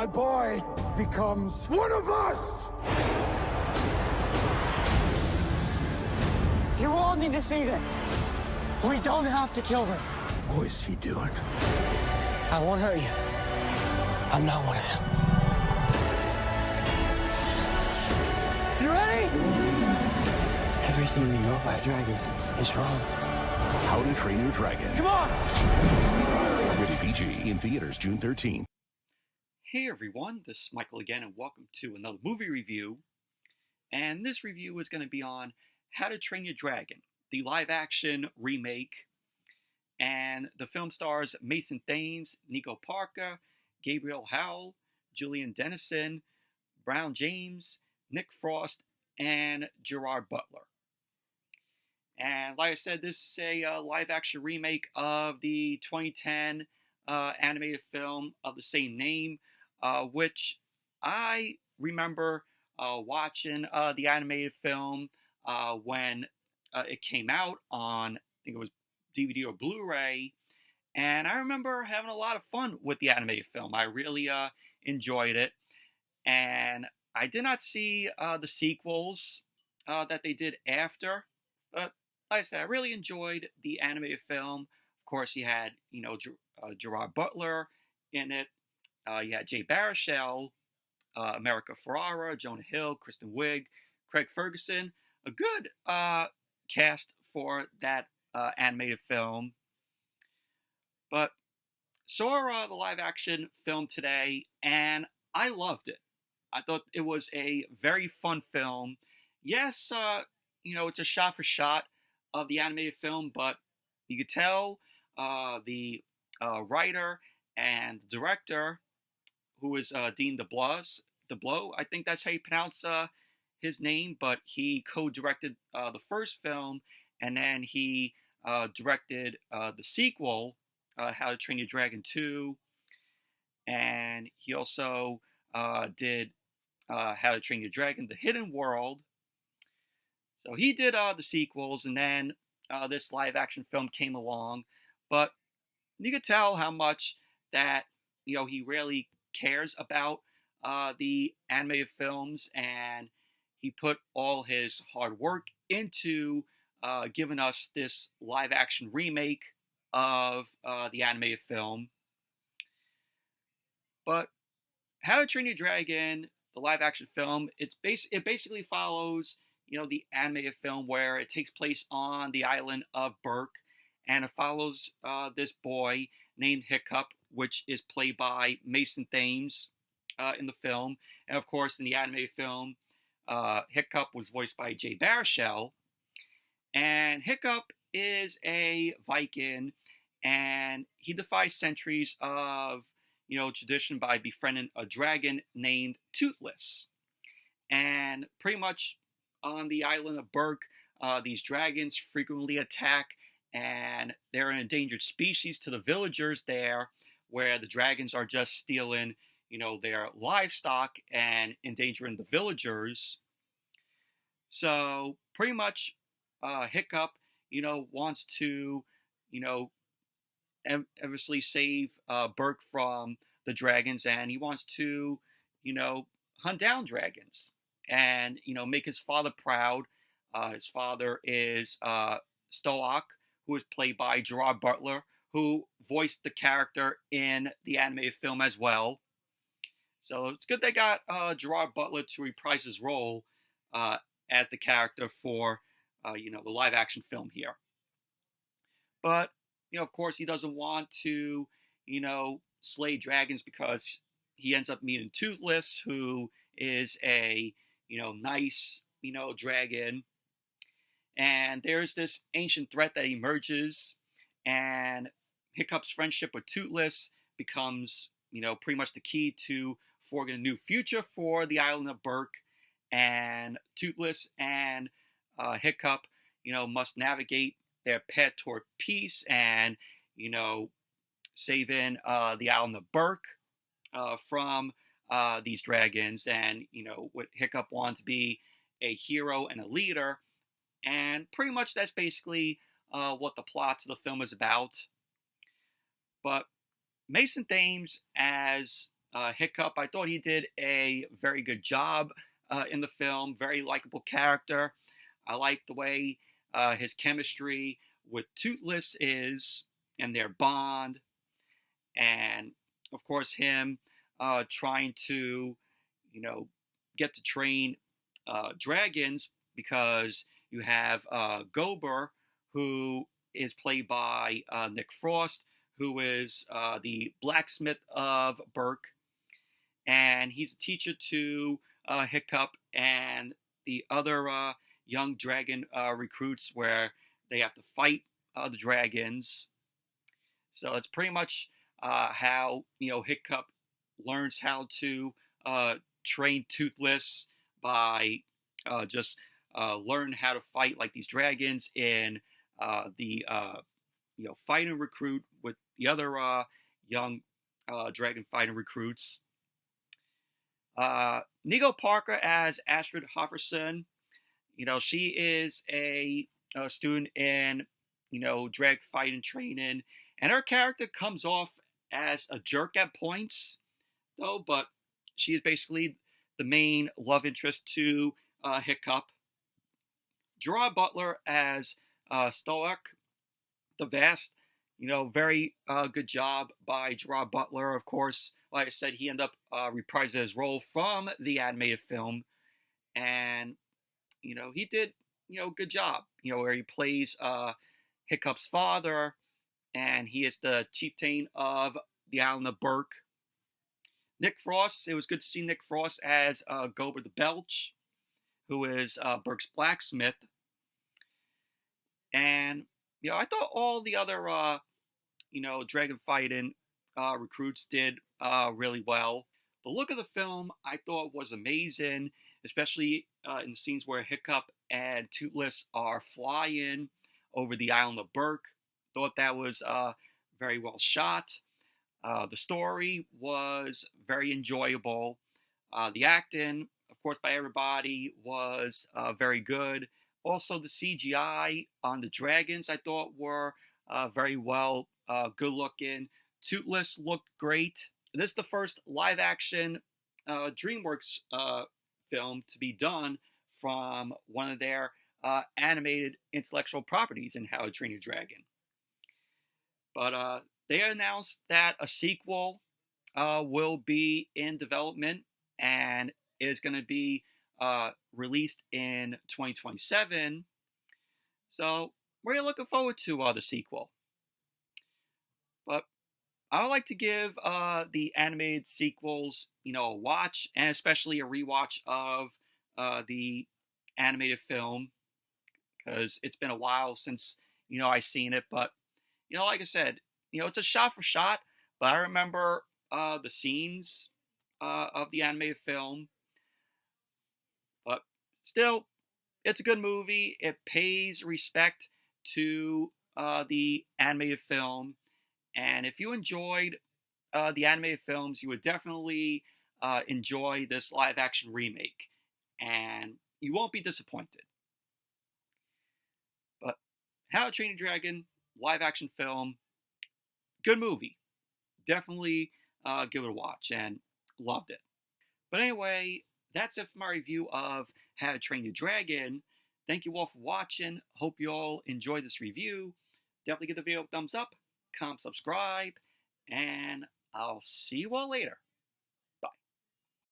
my boy becomes one of us! You all need to see this. We don't have to kill them. What is he doing? I won't hurt you. I'm not one of them. You ready? Everything we know about dragons is wrong. How to Train Your Dragon. Come on! Rated PG in theaters June 13th. Hey everyone, this is Michael again, and welcome to another movie review. And this review is going to be on How to Train Your Dragon, the live-action remake. And the film stars Mason Thames, Nico Parker, Gabriel Howell, Julian Dennison, Bronwyn James, Nick Frost, and Gerard Butler. And like I said, this is a live-action remake of the 2010 animated film of the same name, which I remember watching the animated film when it came out on, I think it was DVD or Blu-ray, and I remember having a lot of fun with the animated film. I really enjoyed it, and I did not see the sequels that they did after, but like I said, I really enjoyed the animated film. Of course, you had, Gerard Butler in it. You had Jay Baruchel, America Ferrara, Jonah Hill, Kristen Wiig, Craig Ferguson. A good cast for that animated film. But saw the live-action film today, and I loved it. I thought it was a very fun film. Yes, it's a shot-for-shot of the animated film, but you could tell the writer and director, who is Dean DeBlois, I think that's how you pronounce his name, but he co-directed the first film, and then he directed the sequel, How to Train Your Dragon 2, and he also did How to Train Your Dragon, The Hidden World. So he did the sequels, and then this live-action film came along, but you could tell how much that, he really cares about the animated films, and he put all his hard work into giving us this live-action remake of the animated film. But How to Train Your Dragon, the live-action film, it basically follows, the animated film, where it takes place on the island of Berk, and it follows this boy named Hiccup, which is played by Mason Thames in the film. And of course, in the animated film, Hiccup was voiced by Jay Baruchel. And Hiccup is a Viking, and he defies centuries of, tradition by befriending a dragon named Toothless. And pretty much on the island of Berk, these dragons frequently attack, and they're an endangered species to the villagers there, where the dragons are just stealing, their livestock and endangering the villagers. So pretty much Hiccup, wants to, obviously save Berk from the dragons, and he wants to, hunt down dragons and, make his father proud. His father is Stoick, who is played by Gerard Butler, who voiced the character in the animated film as well. So it's good they got Gerard Butler to reprise his role as the character for, the live-action film here. But, of course, he doesn't want to, slay dragons, because he ends up meeting Toothless, who is a, nice, dragon. And there's this ancient threat that emerges, and Hiccup's friendship with Toothless becomes, pretty much the key to forging a new future for the island of Berk. And Toothless and Hiccup, must navigate their path toward peace and, saving the island of Berk from these dragons. And, what Hiccup wants to be a hero and a leader. And pretty much that's basically what the plot of the film is about. But Mason Thames as Hiccup, I thought he did a very good job in the film. Very likable character. I like the way his chemistry with Toothless is, and their bond, and of course him trying to, get to train dragons, because you have Gober, who is played by Nick Frost, who is the blacksmith of Burke, and he's a teacher to Hiccup and the other young dragon recruits, where they have to fight the dragons. So it's pretty much how Hiccup learns how to train Toothless by just learn how to fight like these dragons in the fighting recruit with the other young dragon fighting recruits. Nico Parker as Astrid Hofferson. She is a student in drag fighting training, and her character comes off as a jerk at points, though, but she is basically the main love interest to Hiccup. Gerard Butler as Stoick the Vast. Very good job by Gerard Butler. Of course, like I said, he ended up reprising his role from the animated film, and he did good job. Where he plays Hiccup's father, and he is the chieftain of the island of Burke. Nick Frost. It was good to see Nick Frost as Gober the Belch, who is Burke's blacksmith. And I thought all the other dragon fighting recruits did really well. The look of the film I thought was amazing, especially in the scenes where Hiccup and Toothless are flying over the island of Burke. Thought that was very well shot. The story was very enjoyable. The acting, of course, by everybody was very good. Also, the CGI on the dragons I thought were very well, good looking. Toothless looked great. This is the first live action DreamWorks film to be done from one of their animated intellectual properties in How to Train Your Dragon. But they announced that a sequel will be in development and is going to be released in 2027. So we're looking forward to the sequel. But I would like to give the animated sequels, a watch, and especially a rewatch of the animated film, because it's been a while since I've seen it. But like I said, it's a shot for shot, but I remember the scenes of the animated film. But still, it's a good movie. It pays respect to the animated film. And if you enjoyed the animated films, you would definitely enjoy this live action remake. And you won't be disappointed. But How to Train Your Dragon live action film, good movie. Definitely give it a watch, and loved it. But anyway, that's it for my review of How to Train Your Dragon. Thank you all for watching. Hope you all enjoyed this review. Definitely give the video a thumbs up, comment, subscribe, and I'll see you all later.